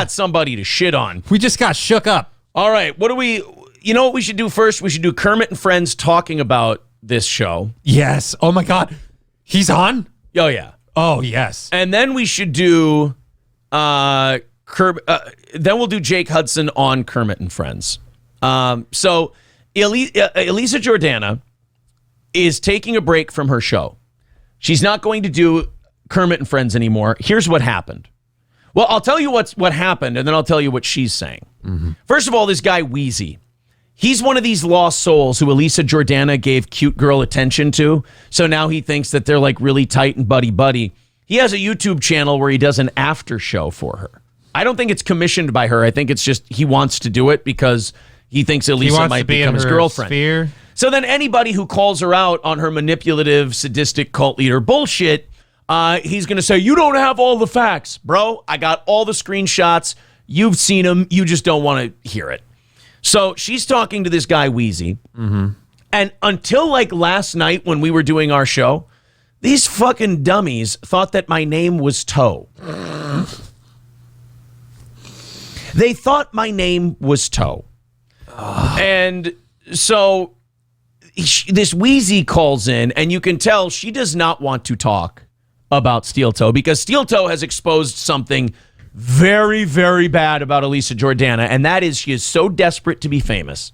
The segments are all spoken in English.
got somebody to shit on. We just got shook up. All right, you know what we should do first? We should do Kermit and Friends talking about this show. Yes. Oh, my God. He's on? Oh, yeah. Oh, yes. And then we should do then we'll do Jake Hudson on Kermit and Friends. So Elisa Jordana is taking a break from her show. She's not going to do Kermit and Friends anymore. Here's what happened. Well, I'll tell you what happened, and then I'll tell you what she's saying. Mm-hmm. First of all, this guy Wheezy. He's one of these lost souls who Elisa Jordana gave cute girl attention to. So now he thinks that they're like really tight and buddy-buddy. He has a YouTube channel where he does an after show for her. I don't think it's commissioned by her. I think it's just he wants to do it because he thinks Elisa might become his girlfriend. Sphere. So then anybody who calls her out on her manipulative, sadistic cult leader bullshit, he's going to say, you don't have all the facts. Bro, I got all the screenshots. You've seen them. You just don't want to hear it. So she's talking to this guy, Wheezy. Mm-hmm. And until like last night when we were doing our show, these fucking dummies thought that my name was Toe. They thought my name was Toe. And so this Wheezy calls in, and you can tell she does not want to talk about Steel Toe because Steel Toe has exposed something very, very bad about Elisa Jordana, and that is she is so desperate to be famous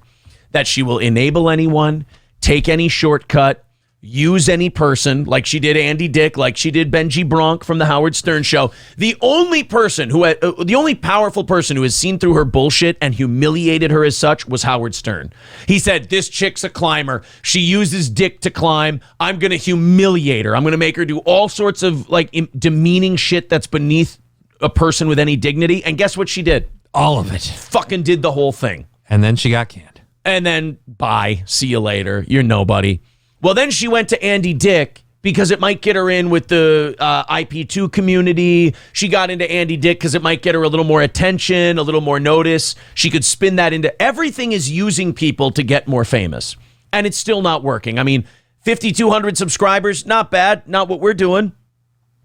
that she will enable anyone, take any shortcut, use any person, like she did Andy Dick, like she did Benji Bronk from the Howard Stern show. The only powerful person who has seen through her bullshit and humiliated her as such was Howard Stern. He said, this chick's a climber. She uses dick to climb. I'm going to humiliate her. I'm going to make her do all sorts of like demeaning shit that's beneath a person with any dignity. And guess what she did? All of it. Fucking did the whole thing. And then she got canned. And then, bye. See you later. You're nobody. Well, then she went to Andy Dick because it might get her in with the IP2 community. She got into Andy Dick because it might get her a little more attention, a little more notice. She could spin that into everything is using people to get more famous. And it's still not working. I mean, 5,200 subscribers, not bad. Not what we're doing,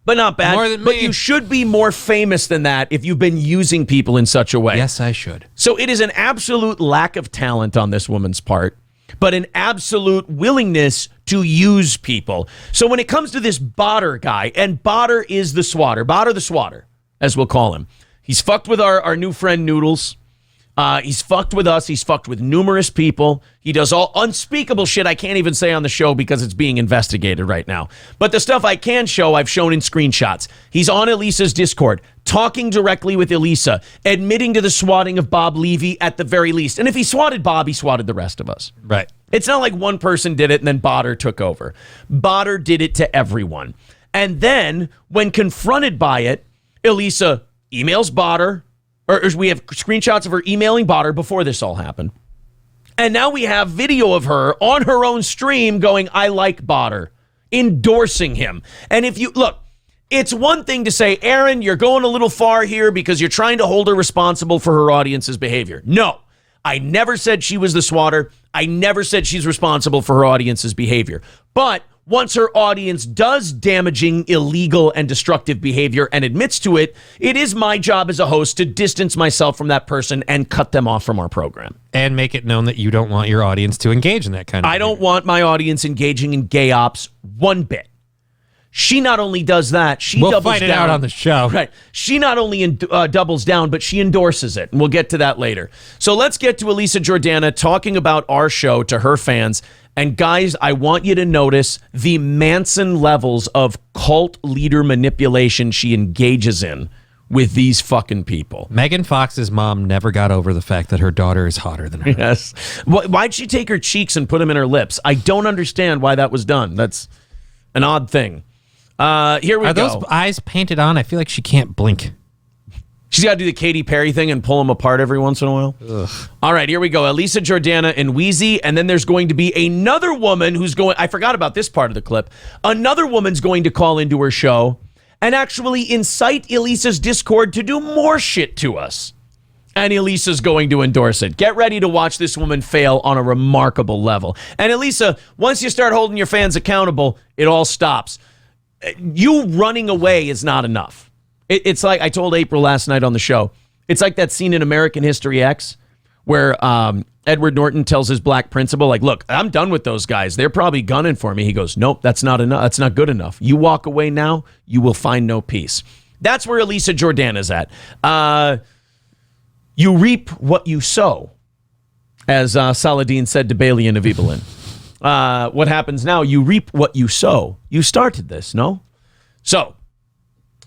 but not bad. More than me. But you should be more famous than that if you've been using people in such a way. Yes, I should. So it is an absolute lack of talent on this woman's part, but an absolute willingness to use people. So when it comes to this Botter guy, and Botter is the Swatter, Botter the Swatter, as we'll call him. He's fucked with our new friend Noodles. He's fucked with us. He's fucked with numerous people. He does all unspeakable shit I can't even say on the show because it's being investigated right now. But the stuff I can show, I've shown in screenshots. He's on Elisa's Discord, talking directly with Elisa, admitting to the swatting of Bob Levy at the very least. And if he swatted Bob, he swatted the rest of us. Right. It's not like one person did it and then Botter took over. Botter did it to everyone. And then when confronted by it, Elisa emails Botter, or we have screenshots of her emailing Botter before this all happened. And now we have video of her on her own stream going, I like Botter, endorsing him. And if you look, it's one thing to say, Aaron, you're going a little far here because you're trying to hold her responsible for her audience's behavior. No, I never said she was the swatter. I never said she's responsible for her audience's behavior. But once her audience does damaging, illegal, and destructive behavior and admits to it, it is my job as a host to distance myself from that person and cut them off from our program. And make it known that you don't want your audience to engage in that kind of I don't want my audience engaging in gay ops one bit. She not only does that, she doubles down. We'll find it out on the show. Right. She not only doubles down, but she endorses it. And we'll get to that later. So let's get to Elisa Jordana talking about our show to her fans. And guys, I want you to notice the Manson levels of cult leader manipulation she engages in with these fucking people. Megan Fox's mom never got over the fact that her daughter is hotter than her. Yes. Why'd she take her cheeks and put them in her lips? I don't understand why that was done. That's an odd thing. Here we go. Are those eyes painted on? I feel like she can't blink. She's got to do the Katy Perry thing and pull them apart every once in a while. Ugh. All right, here we go. Elisa Jordana and Wheezy, and then there's going to be another woman who's going... I forgot about this part of the clip. Another woman's going to call into her show and actually incite Elisa's Discord to do more shit to us. And Elisa's going to endorse it. Get ready to watch this woman fail on a remarkable level. And Elisa, once you start holding your fans accountable, it all stops. You running away is not enough. It's like I told April last night on the show. It's like that scene in American History X where Edward Norton tells his black principal, like, look, I'm done with those guys. They're probably gunning for me. He goes, nope, that's not enough. That's not good enough. You walk away now, you will find no peace. That's where Elisa Jordana's at. You reap what you sow, as Saladin said to Balian of Ibelin. What happens now? You reap what you sow. You started this, no? So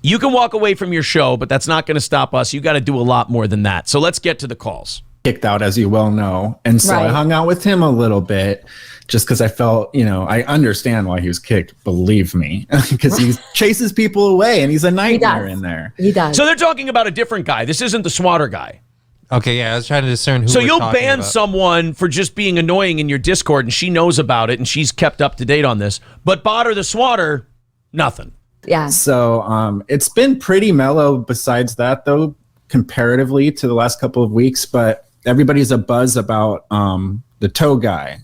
you can walk away from your show, but that's not going to stop us. You got to do a lot more than that. So let's get to the calls. Kicked out, as you well know. And so I hung out with him a little bit just because I felt, I understand why he was kicked, believe me, because he chases people away and he's a nightmare in there. He does. So they're talking about a different guy. This isn't the Swatter guy. Okay, yeah, I was trying to discern who. So we're you'll talking ban about. someone for just being annoying in your Discord, and she knows about it, and she's kept up to date on this. But Botter the Swatter, nothing. Yeah. So it's been pretty mellow besides that, though, comparatively to the last couple of weeks. But everybody's a buzz about the toe guy.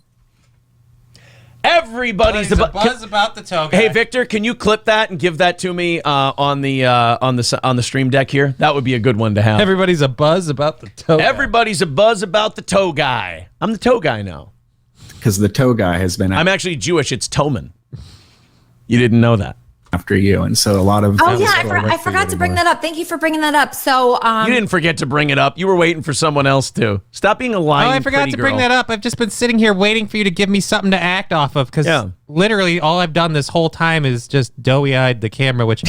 Everybody's a buzz about the toe guy. Hey Victor, can you clip that and give that to me on the stream deck here? That would be a good one to have. Everybody's a buzz about the toe guy. Everybody's a buzz about the toe guy. I'm the toe guy now. Because the toe guy has been I'm actually Jewish. It's Toman. You didn't know that. after you. And so a lot of... Oh, yeah, I forgot to bring that up. Thank you for bringing that up. So you didn't forget to bring it up. You were waiting for someone else to. Stop being a lying I forgot to bring that up. I've just been sitting here waiting for you to give me something to act off of because literally all I've done this whole time is just doughy-eyed the camera, which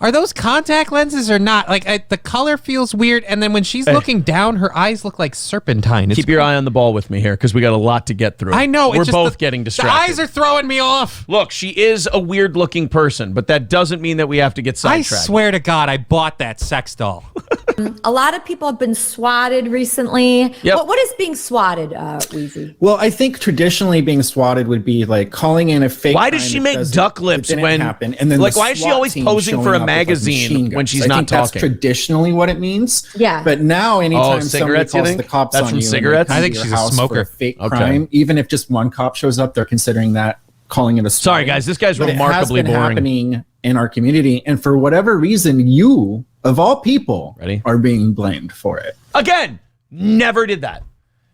are those contact lenses or not? Like the color feels weird, and then when she's looking down, her eyes look like serpentine. Keep your eye on the ball with me here because we got a lot to get through. I know. We're both getting distracted. The eyes are throwing me off. Look, she is a weird-looking person, but that doesn't mean that we have to get sidetracked. I swear to God, I bought that sex doll. A lot of people have been swatted recently. Yep. What is being swatted, Weezy? Well, I think traditionally being swatted would be like calling in a fake. Why does she make duck lips when happen? And then like why is she always posing for a magazine when she's not talking? That's traditionally what it means. Yeah. But now anytime somebody calls the cops that's on from you, cigarettes? I think she's a smoker. For a fake crime, even if just one cop shows up, they're considering that calling it a swatting. Sorry guys, this guy's But remarkably it has been boring. happening in our community, and for whatever reason, you of all people are being blamed for it. Again, never did that.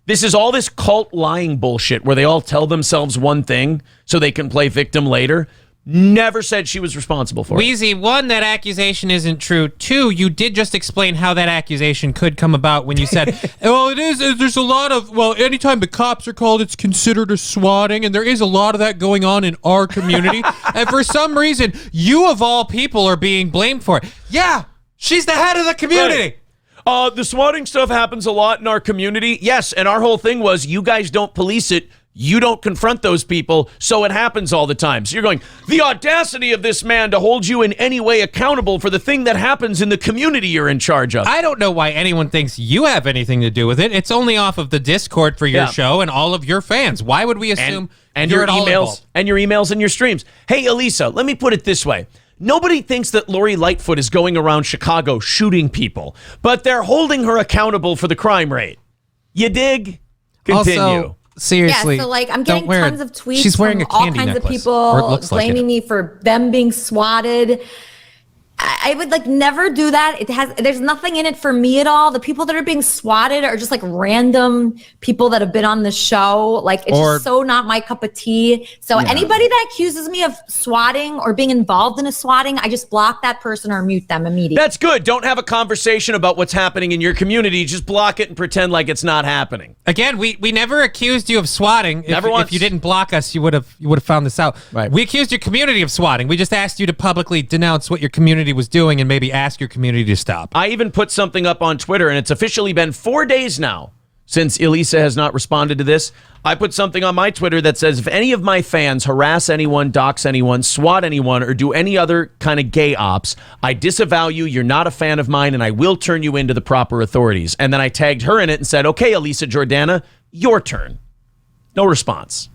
This is all this cult lying bullshit where they all tell themselves one thing so they can play victim later. Never said she was responsible for it. Weezy, one, that accusation isn't true. Two, you did just explain how that accusation could come about when you said, well, it is, there's a lot of, well, anytime the cops are called, it's considered a swatting, and there is a lot of that going on in our community. And for some reason, you of all people are being blamed for it. Yeah, she's the head of the community. Right. The swatting stuff happens a lot in our community. Yes, and our whole thing was you guys don't police it. You don't confront those people, so it happens all the time. So you're going, the audacity of this man to hold you in any way accountable for the thing that happens in the community you're in charge of. I don't know why anyone thinks you have anything to do with it. It's only off of the Discord for your show and all of your fans. Why would we assume and you're your at all emails involved? and your emails and your streams? Hey, Elisa, let me put it this way. Nobody thinks that Lori Lightfoot is going around Chicago shooting people, but they're holding her accountable for the crime rate. You dig? Continue. Also, seriously. Yeah, so like I'm getting tons of tweets She's wearing from a all candy kinds necklace, of people blaming me me for them being swatted. I would like never do that. There's nothing in it for me at all. The people that are being swatted are just like random people that have been on the show. Like it's just so not my cup of tea. So anybody that accuses me of swatting or being involved in a swatting, I just block that person or mute them immediately. That's good. Don't have a conversation about what's happening in your community. Just block it and pretend like it's not happening. Again, we never accused you of swatting. Never once. If you didn't block us, you would have found this out. Right. We accused your community of swatting. We just asked you to publicly denounce what your community was doing and maybe ask your community to stop. I even put something up on Twitter, and it's officially been 4 days now since Elisa has not responded to this. I put something on my Twitter that says, if any of my fans harass anyone, dox anyone, swat anyone, or do any other kind of gay ops, I disavow you, you're not a fan of mine, and I will turn you into the proper authorities. And then I tagged her in it and said, okay, Elisa Jordana, your turn. No response.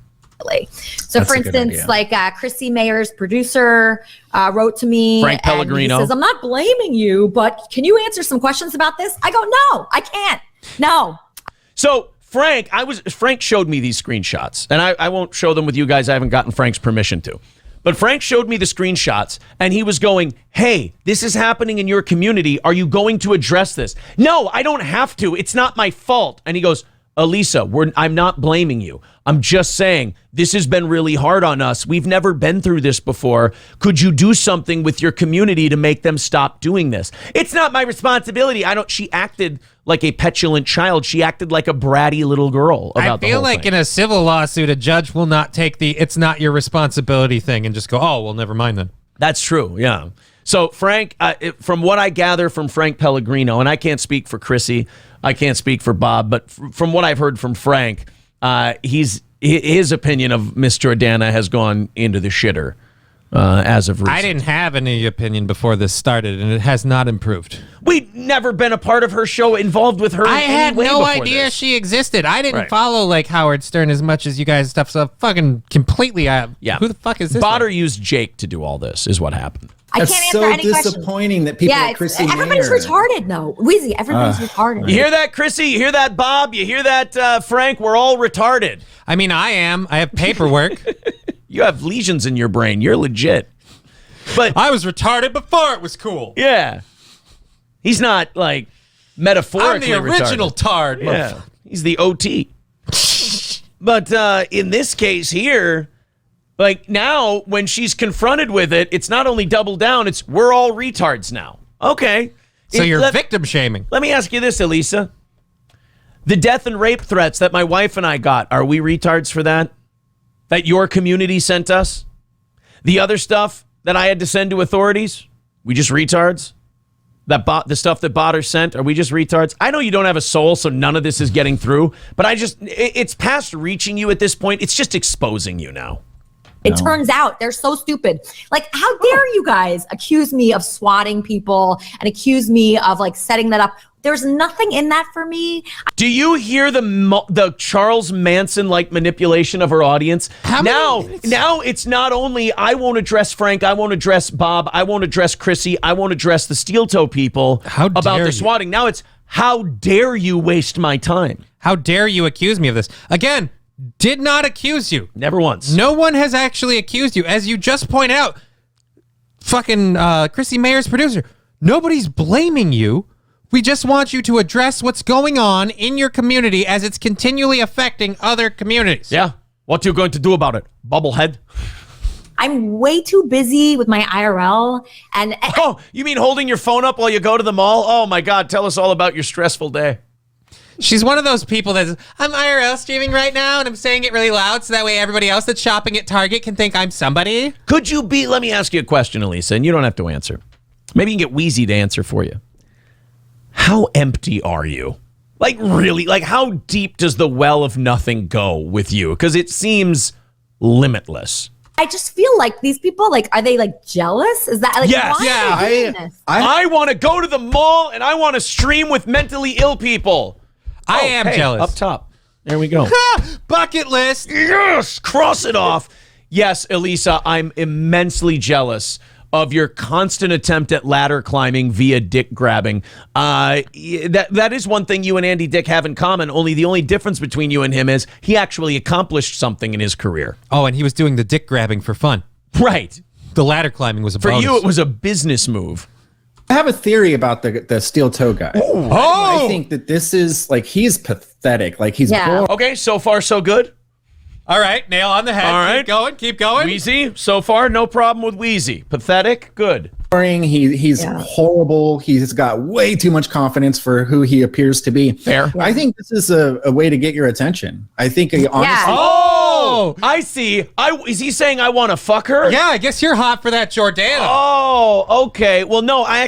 So for instance, like Chrissie Mayr's producer wrote to me, Frank Pellegrino, and he says, I'm not blaming you, but can you answer some questions about this? I go, no, I can't. No. So Frank showed me these screenshots, and I won't show them with you guys. I haven't gotten Frank's permission to. But Frank showed me the screenshots, and he was going, hey, this is happening in your community. Are you going to address this? No, I don't have to. It's not my fault. And he goes, Elisa, I'm not blaming you. I'm just saying this has been really hard on us. We've never been through this before. Could you do something with your community to make them stop doing this? It's not my responsibility. She acted like a petulant child. She acted like a bratty little girl about the whole I feel like thing. in a civil lawsuit, a judge will not take the "it's not your responsibility" thing and just go, "Oh, well, never mind then." That's true. Yeah. So Frank, from what I gather from Frank Pellegrino, and I can't speak for Chrissie, I can't speak for Bob, but from what I've heard from Frank, his opinion of Miss Jordana has gone into the shitter as of recent. I didn't have any opinion before this started, and it has not improved. We'd never been a part of her show, involved with her. I had no before idea this. she existed. I didn't Right. follow like Howard Stern as much as you guys stuff. So fucking completely. Yeah. Who the fuck is this? Botter used Jake to do all this, is what happened. I That's can't so answer any questions. disappointing that people like Chrissie everybody's Mayr. retarded, though. Wheezy, everybody's retarded. You hear that, Chrissie? You hear that, Bob? You hear that, Frank? We're all retarded. I mean, I am. I have paperwork. You have lesions in your brain. You're legit. But I was retarded before it was cool. yeah, he's not like metaphorically I'm the original retarded. tard. Yeah, he's the OT. But in this case here, like now when she's confronted with it, it's not only double down, it's we're all retards now. Okay. So you're victim shaming. Let me ask you this, Elisa. The death and rape threats that my wife and I got, are we retards for that? That your community sent us? The other stuff that I had to send to authorities, we just retards? The stuff that Botter sent, are we just retards? I know you don't have a soul, so none of this is getting through, but it's past reaching you at this point. It's just exposing you now. It turns out they're so stupid. Like, how dare you guys accuse me of swatting people and accuse me of like setting that up? There's nothing in that for me. Do you hear the Charles Manson like manipulation of our audience? Now it's not only I won't address Frank, I won't address Bob, I won't address Chrissie, I won't address the steel toe people about the swatting. Now it's how dare you waste my time? How dare you accuse me of this? Again, did not accuse you. Never once. No one has actually accused you. As you just point out, fucking Chrissie Mayr's producer, nobody's blaming you. We just want you to address what's going on in your community as it's continually affecting other communities. Yeah. What are you going to do about it? Bubblehead? I'm way too busy with my IRL. And Oh, you mean holding your phone up while you go to the mall? Oh my God, tell us all about your stressful day. She's one of those people that's, I'm IRL streaming right now and I'm saying it really loud so that way everybody else that's shopping at Target can think I'm somebody. Could you be, let me ask you a question, Elisa, and you don't have to answer. Maybe you can get Wheezy to answer for you. How empty are you? Like really, like how deep does the well of nothing go with you? Because it seems limitless. I just feel like these people, like, are they like jealous? Is that like, Yes. why are they doing this? I want to go to the mall and I want to stream with mentally ill people. I am jealous. Up top. There we go. Bucket list. Yes, cross it off. Yes, Elisa, I'm immensely jealous of your constant attempt at ladder climbing via dick grabbing. That is one thing you and Andy Dick have in common. The only difference between you and him is he actually accomplished something in his career. Oh, and he was doing the dick grabbing for fun. Right. The ladder climbing was a For bonus. you, it was a business move. I have a theory about the steel toe guy. I think that this is like he's pathetic. Like he's boring. Okay, so far so good. All right, nail on the head. All right. Keep going. Wheezy, so far no problem with Wheezy. Pathetic, good. He's horrible. He's got way too much confidence for who he appears to be. Fair. I think this is a way to get your attention. I think honestly. Oh, I see. Is he saying I want to fuck her? Yeah, I guess you're hot for that Jordana. Oh, okay. Well, no, I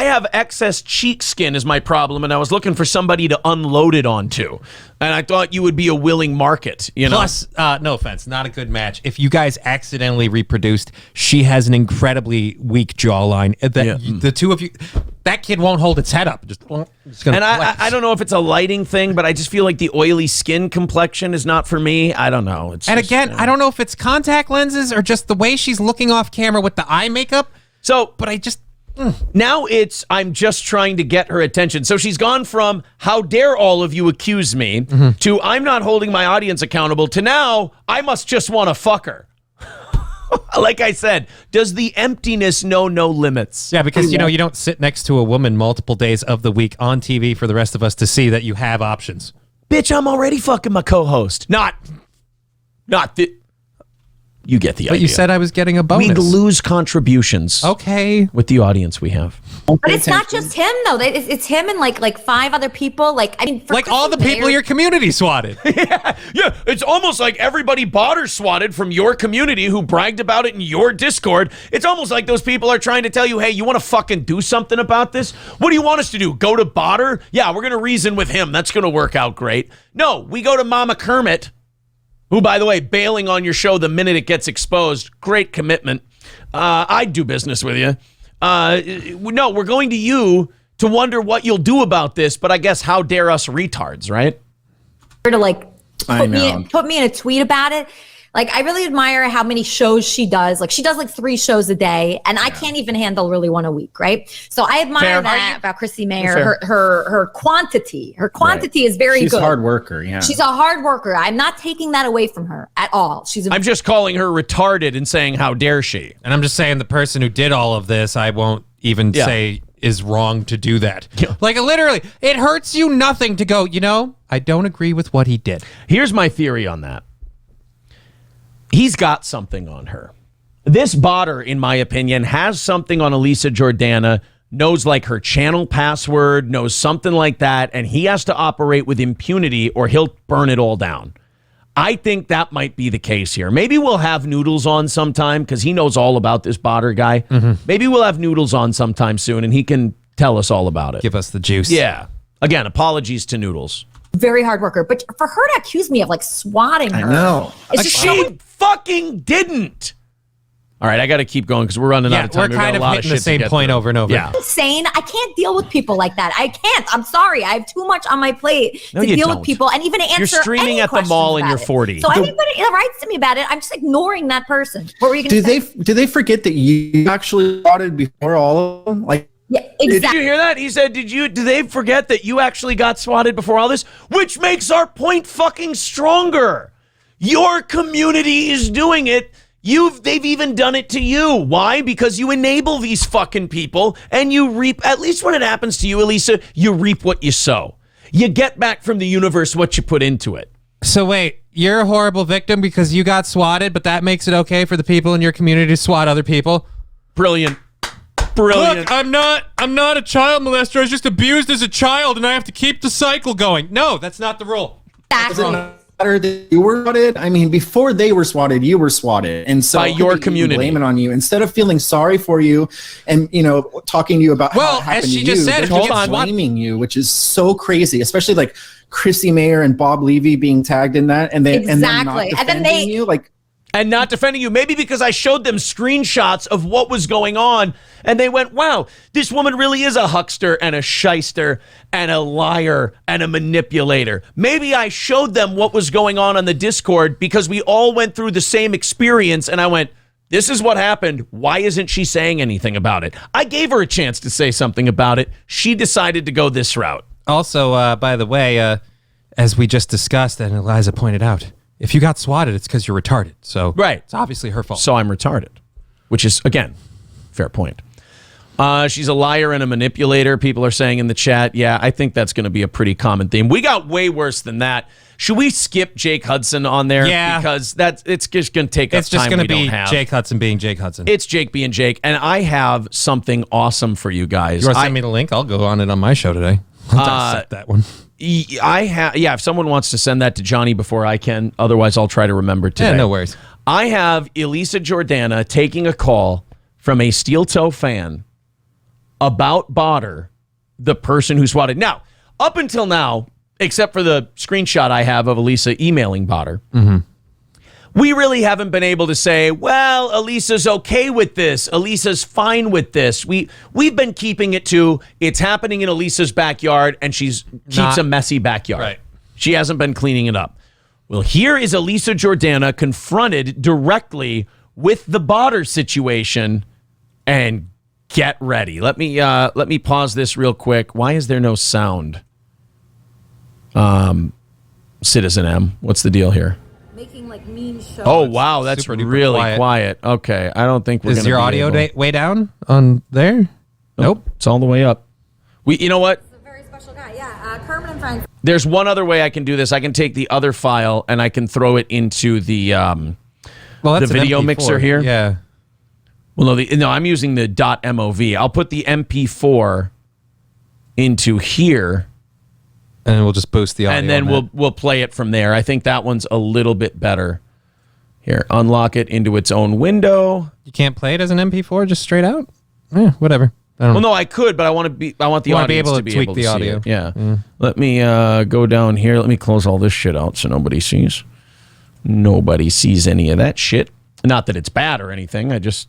have excess cheek skin is my problem, and I was looking for somebody to unload it onto. And I thought you would be a willing market, you know? Plus, no offense, not a good match. If you guys accidentally reproduced, she has an incredibly weak jawline. The two of you, that kid won't hold its head up. And I don't know if it's a lighting thing, but I just feel like the oily skin complexion is not for me. I don't know. I don't know if it's contact lenses or just the way she's looking off camera with the eye makeup. But I just... Now I'm just trying to get her attention. So she's gone from how dare all of you accuse me to I'm not holding my audience accountable to now I must just want to fuck her. Like I said, does the emptiness know no limits? Yeah, because you don't sit next to a woman multiple days of the week on TV for the rest of us to see that you have options. Bitch, I'm already fucking my co-host. Not the... You get the idea. But you said I was getting a bonus. We'd lose contributions. Okay. With the audience we have. But it's not just him, though. It's him and like 5 other people. Like, I mean, for like all the people your community swatted. Yeah, it's almost like everybody bought or swatted from your community who bragged about it in your Discord. It's almost like those people are trying to tell you, hey, you want to fucking do something about this? What do you want us to do? Go to Botter? Yeah, we're going to reason with him. That's going to work out great. No, we go to Mama Kermit, who, by the way, bailing on your show the minute it gets exposed. Great commitment. I'd do business with you. No, we're going to you to wonder what you'll do about this, but I guess how dare us retards, right? To like put me in a tweet about it. Like, I really admire how many shows she does. Like, she does like 3 shows a day, and I can't even handle really 1 a week, right? So I admire that about Chrissie Mayr. Her quantity. Her quantity is very good. She's a hard worker, yeah. She's a hard worker. I'm not taking that away from her at all. I'm just calling her retarded and saying, how dare she? And I'm just saying the person who did all of this, I won't even say is wrong to do that. Yeah. Like, literally, it hurts you nothing to go, I don't agree with what he did. Here's my theory on that. He's got something on her. This botter, in my opinion, has something on Elisa Jordana, knows like her channel password, knows something like that, and he has to operate with impunity or he'll burn it all down. I think that might be the case here. Maybe we'll have Noodles on sometime because he knows all about this botter guy. Mm-hmm. Maybe we'll have Noodles on sometime soon and he can tell us all about it. Give us the juice. Yeah. Again, apologies to Noodles. Very hard worker, but for her to accuse me of like swatting her, I know. It's just she fucking didn't. All right, I got to keep going because we're running out of time. We're kind of hitting the same point over and over. Yeah. Insane. I can't deal with people like that. I can't. I'm sorry. I have too much on my plate to deal with people and even answer. You're streaming at the mall and you're 40. So anybody that writes to me about it, I'm just ignoring that person. What were you going to say? Do they forget that you actually swatted before all of them? Like. Yeah, exactly. Did you hear that? He said, do they forget that you actually got swatted before all this? Which makes our point fucking stronger. Your community is doing it. They've even done it to you. Why? Because you enable these fucking people and you reap, at least when it happens to you, Elisa, you reap what you sow. You get back from the universe what you put into it. So wait, you're a horrible victim because you got swatted, but that makes it okay for the people in your community to swat other people? Brilliant. Brilliant. Look, I'm not a child molester. I was just abused as a child, and I have to keep the cycle going. No, that's not the rule. Does it matter that you were swatted? I mean, before they were swatted, you were swatted, and so by your community, blame it on you instead of feeling sorry for you and talking to you about how it happened as she to just you. said, They're blaming you, which is so crazy, especially like Chrissie Mayr and Bob Levy being tagged in that, and then not defending you, like. And not defending you. Maybe because I showed them screenshots of what was going on. And they went, wow, this woman really is a huckster and a shyster and a liar and a manipulator. Maybe I showed them what was going on the Discord because we all went through the same experience. And I went, this is what happened. Why isn't she saying anything about it? I gave her a chance to say something about it. She decided to go this route. Also, by the way, as we just discussed and Eliza pointed out, if you got swatted, it's because you're retarded. So it's obviously her fault. So I'm retarded, which is, again, fair point. She's a liar and a manipulator. People are saying in the chat. Yeah, I think that's going to be a pretty common theme. We got way worse than that. Should we skip Jake Hudson on there? Yeah. Because it's just going to take us time we don't have. It's just going to be Jake Hudson being Jake Hudson. It's Jake being Jake. And I have something awesome for you guys. You want to send me the link? I'll go on it on my show today. I'll dissect that one. If someone wants to send that to Johnny before I can, otherwise I'll try to remember today. Yeah, no worries. I have Elisa Jordana taking a call from a steel toe fan about Botter, the person who swatted. Now, up until now, except for the screenshot I have of Elisa emailing Botter, we really haven't been able to say, well, Elisa's okay with this. Elisa's fine with this. We've been keeping it to it's happening in Elisa's backyard and she keeps a messy backyard. Right. She hasn't been cleaning it up. Well, here is Elisa Jordana confronted directly with the Botter situation, and get ready. Let me pause this real quick. Why is there no sound? Citizen M, what's the deal here? Making like mean shows. Oh, wow. That's Super duper really quiet. Okay. I don't think we're going to Is your audio way down on there? Nope. It's all the way up. You know what? He's a very special guy. Yeah, Kermit and Friends. There's one other way I can do this. I can take the other file and I can throw it into the That's video an MP4. mixer here. Yeah. Well, no, I'm using the .mov. I'll put the MP4 into here, And we'll just boost the audio. and then we'll play it from there. I think that one's a little bit better. Here, unlock it into its own window. You can't play it as an MP4 just straight out? Yeah, whatever. I don't know. Well, no, I could, but I want the audience to be able to tweak the see audio. it. Yeah. Let me go down here. Let me close all this shit out so nobody sees. Nobody sees any of that shit. Not that it's bad or anything. It's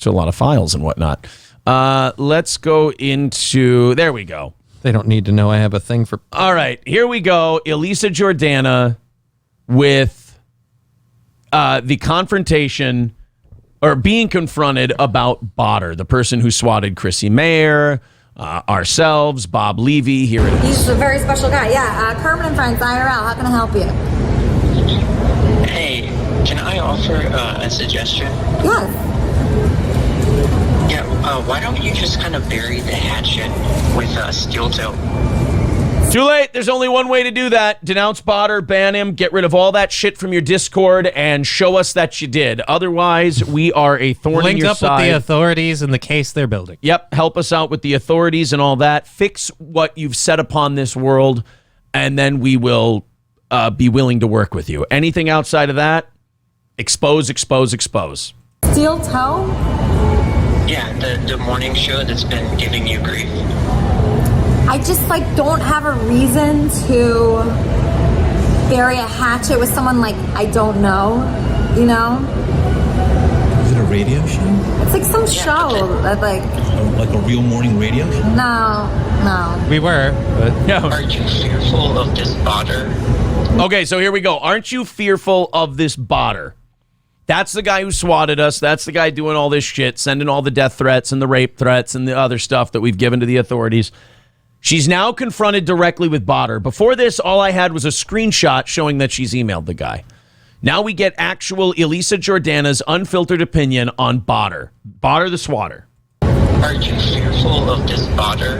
a lot of files and whatnot. Let's go into. There we go. They don't need to know I have a thing for. All right, here we go. Elisa Jordana with the confrontation or being confronted about Botter, the person who swatted Chrissie Mayr, ourselves, Bob Levy. Here it is. He's a very special guy. Yeah, Kermit and Friends, IRL. How can I help you? Hey, can I offer a suggestion? Yes. Yeah, why don't you just kind of bury the hatchet with steel toe? Too late. There's only one way to do that. Denounce Botter, ban him, get rid of all that shit from your Discord, and show us that you did. Otherwise, we are a thorn in Link your up side. with the authorities and the case they're building. Yep, help us out with the authorities and all that. Fix what you've set upon this world, and then we will be willing to work with you. Anything outside of that, expose, expose, expose. Steel toe? Yeah, the morning show that's been giving you grief. I just don't have a reason to bury a hatchet with someone I don't know, you know? Is it a radio show? It's some show that Like a real morning radio show? no. We were, but Are you fearful of this Botter? Okay, so here we go. Aren't you fearful of this Botter? That's the guy who swatted us. That's the guy doing all this shit, sending all the death threats and the rape threats and the other stuff that we've given to the authorities. She's now confronted directly with Botter. Before this, all I had was a screenshot showing that she's emailed the guy. Now we get actual Elisa Jordana's unfiltered opinion on Botter. Botter the swatter. Are you fearful of this Botter?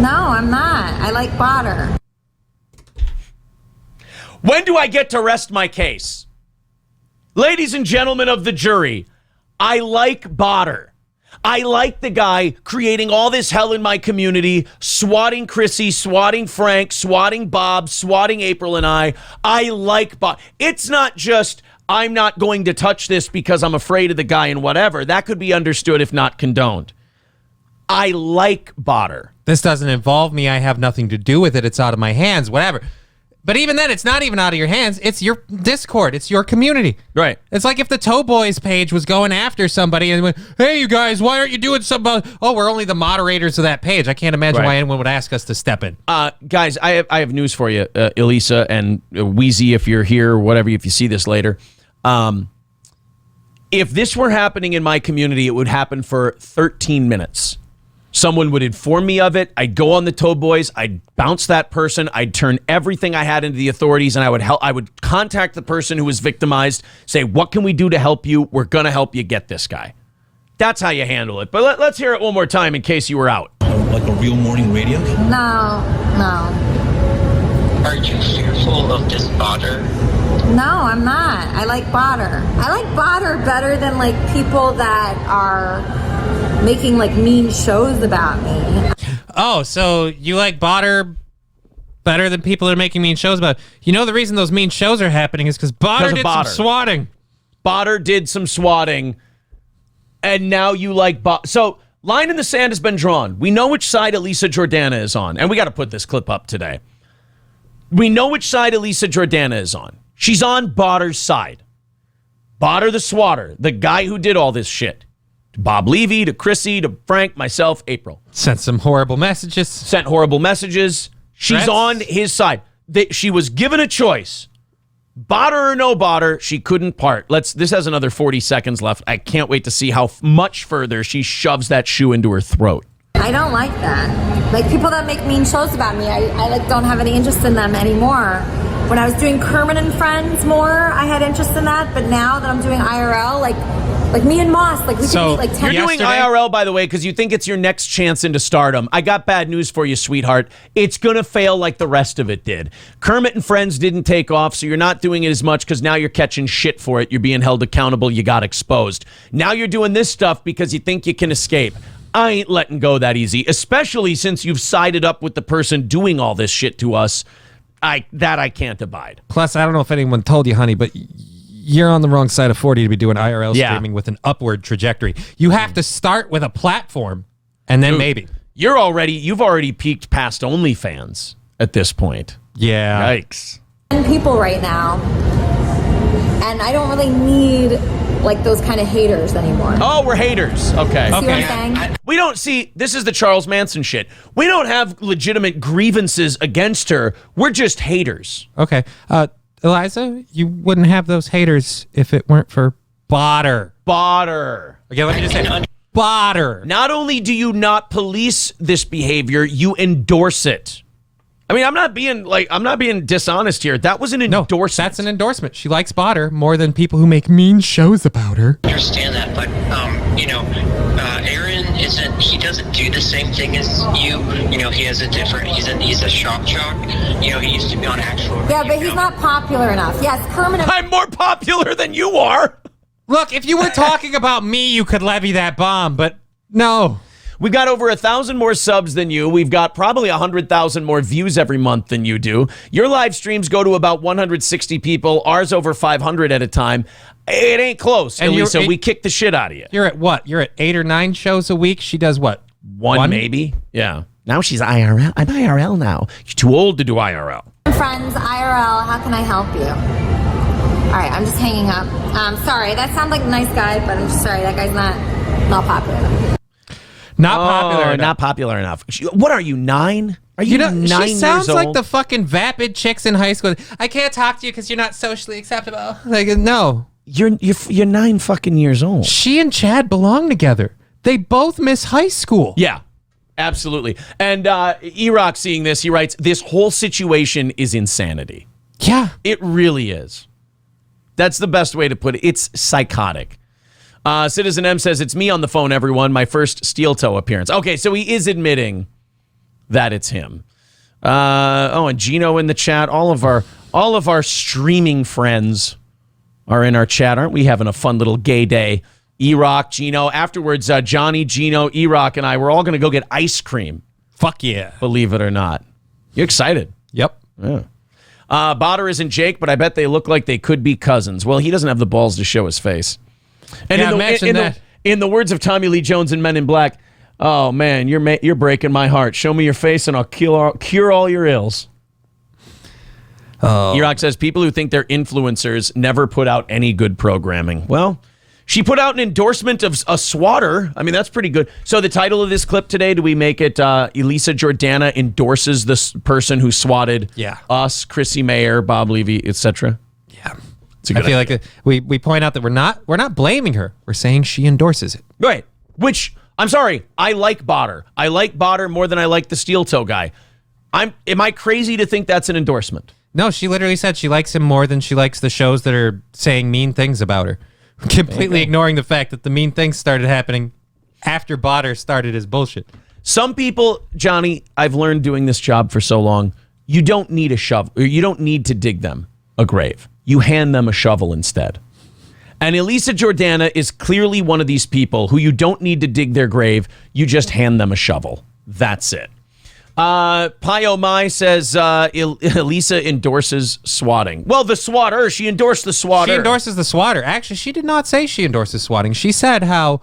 No, I'm not. I like Botter. When do I get to rest my case? Ladies and gentlemen of the jury, I like Botter. I like the guy creating all this hell in my community, swatting Chrissie, swatting Frank, swatting Bob, swatting April and I. I like Bob. It's not just, I'm not going to touch this because I'm afraid of the guy and whatever. That could be understood if not condoned. I like Botter. this doesn't involve me. I have nothing to do with it. It's out of my hands, whatever. But even then, it's not even out of your hands. It's your Discord. It's your community. Right. It's like if the Toe Boys page was going after somebody and went, hey, you guys, why aren't you doing something? Oh, we're only the moderators of that page. I can't imagine why anyone would ask us to step in. Guys, I have news for you, Elisa and Wheezy, if you're here or whatever, if you see this later. If this were happening in my community, it would happen for 13 minutes. Someone would inform me of it. I'd go on the Toe Boys. I'd bounce that person. I'd turn everything I had into the authorities, and I would contact the person who was victimized, say, what can we do to help you? We're going to help you get this guy. That's how you handle it. But let's hear it one more time in case you were out. Like a real morning radio show? No. Are you fearful of this Botter? No, I'm not. I like Botter. I like Botter better than like people that are making like mean shows about me. Oh, so you like Botter better than people that are making mean shows about? You know the reason those mean shows are happening is because Botter did some swatting. Botter did some swatting, and now you like Botter. So line in the sand has been drawn. We know which side Elisa Jordana is on, and we got to put this clip up today. We know which side Elisa Jordana is on. She's on Botter's side. Botter the swatter, the guy who did all this shit. To Bob Levy, to Chrissie, to Frank, myself, April. Sent some horrible messages. Sent horrible messages. She's Threats. on his side. She was given a choice. Botter or no Botter, she couldn't part. This has another 40 seconds left. I can't wait to see how much further she shoves that shoe into her throat. I don't like that. Like people that make mean shows about me, I like don't have any interest in them anymore. when I was doing Kermit and Friends more, I had interest in that. But now that I'm doing IRL, like me and Moss, like we So, could meet like 10 You're doing IRL, by the way, because you think it's your next chance into stardom. I got bad news for you, sweetheart. It's going to fail like the rest of it did. Kermit and Friends didn't take off, so you're not doing it as much because now you're catching shit for it. You're being held accountable. You got exposed. Now you're doing this stuff because you think you can escape. I ain't letting go that easy, especially since you've sided up with the person doing all this shit to us. I can't abide. Plus, I don't know if anyone told you, honey, but you're on the wrong side of 40 to be doing IRL Yeah. streaming with an upward trajectory. You have to start with a platform, and then maybe. You've already peaked past OnlyFans at this point. Yeah. Yikes. people right now, and I don't really need like those kind of haters anymore. Oh, we're haters. Okay. See what I'm saying? We don't see, this is the Charles Manson shit. We don't have legitimate grievances against her. We're just haters. Okay. Eliza, you wouldn't have those haters if it weren't for Botter. Botter. Okay, let me just say Botter. Not only do you not police this behavior, you endorse it. I mean, I'm not being dishonest here. That was an endorsement. That's an endorsement. She likes Botter more than people who make mean shows about her. I understand that, but Aaron he doesn't do the same thing as you. He has he's a shock jock. He used to be on actual. Yeah, but he's not popular enough. Yes, Kermit. I'm more popular than you are. Look, if you were talking about me, you could levy that bomb, but no. We've got over 1,000 more subs than you. We've got probably 100,000 more views every month than you do. Your live streams go to about 160 people. Ours over 500 at a time. It ain't close, And Elisa. We kick the shit out of you. You're at what? You're at 8 or 9 shows a week? She does what? One maybe? Yeah. Now she's IRL. I'm IRL now. You're too old to do IRL. Friends, IRL, how can I help you? All right, I'm just hanging up. Sorry, that sounds like a nice guy, but I'm just sorry, that guy's not popular enough. Not popular enough. What are you, 9? Are you, 9 years old? She sounds like the fucking vapid chicks in high school. I can't talk to you because you're not socially acceptable. Like, no. You're 9 fucking years old. She and Chad belong together. They both miss high school. Yeah, absolutely. And E-Rock seeing this, he writes, this whole situation is insanity. Yeah. It really is. That's the best way to put it. It's psychotic. Citizen M says, it's me on the phone, everyone. My first steel toe appearance. Okay, so he is admitting that it's him. And Gino in the chat. All of our streaming friends are in our chat. Aren't we having a fun little gay day? E-Rock, Gino. Afterwards, Johnny, Gino, E-Rock, and I, we're all going to go get ice cream. Fuck yeah. Believe it or not. You excited? Yep. Yeah. Botter isn't Jake, but I bet they look like they could be cousins. Well, he doesn't have the balls to show his face. And Yeah, in the words of Tommy Lee Jones in Men in Black, oh man, you're breaking my heart. Show me your face and I'll cure all your ills. E-Rock says people who think they're influencers never put out any good programming. Well, she put out an endorsement of a swatter. I mean, that's pretty good. So the title of this clip today, do we make it Elisa Jordana endorses this person who swatted us, Chrissie Mayr, Bob Levy, etc.? Yeah. I feel like we point out that we're not blaming her. We're saying she endorses it. Right. Which, I'm sorry, I like Botter. I like Botter more than I like the steel toe guy. Am I crazy to think that's an endorsement? No, she literally said she likes him more than she likes the shows that are saying mean things about her. Completely ignoring the fact that the mean things started happening after Botter started his bullshit. Some people, Johnny, I've learned doing this job for so long, you don't need a shovel, or you don't need to dig them a grave. You hand them a shovel instead. And Elisa Jordana is clearly one of these people who you don't need to dig their grave. You just hand them a shovel. That's it. Pio Mai says Elisa endorses swatting. Well, the swatter. She endorsed the swatter. She endorses the swatter. Actually, she did not say she endorses swatting. She said how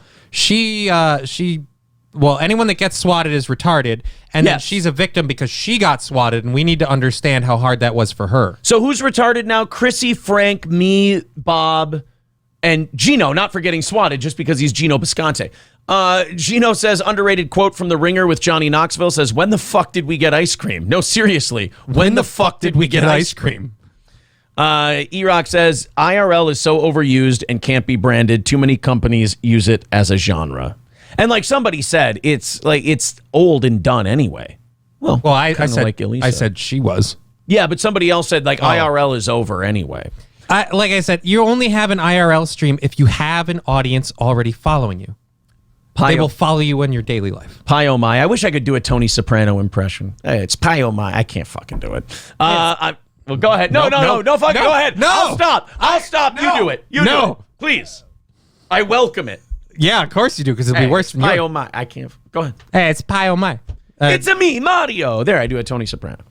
anyone that gets swatted is retarded, and then she's a victim because she got swatted, and we need to understand how hard that was for her. So who's retarded now? Chrissy, Frank, me, Bob, and Gino, not forgetting swatted just because he's Gino Bisconte. Gino says, underrated quote from The Ringer with Johnny Knoxville says, when the fuck did we get ice cream? No, seriously, when the fuck did we get ice cream? E-Rock says, IRL is so overused and can't be branded. Too many companies use it as a genre. And like somebody said, it's old and done anyway. Well, I said like Elisa. I said she was. Yeah, but somebody else said like IRL is over anyway. Like I said, you only have an IRL stream if you have an audience already following you. They will follow you in your daily life. Pie oh my. I wish I could do a Tony Soprano impression. Hey, it's pie oh my. I can't fucking do it. Well, go ahead. No, fucking go ahead. No. I'll stop. You do it. You do it. Please. I welcome it. Yeah, of course you do, because it'll be worse than you. Pie oh my. I can't. Go ahead. Hey, it's pie oh my. It's a me, Mario. There, I do a Tony Soprano.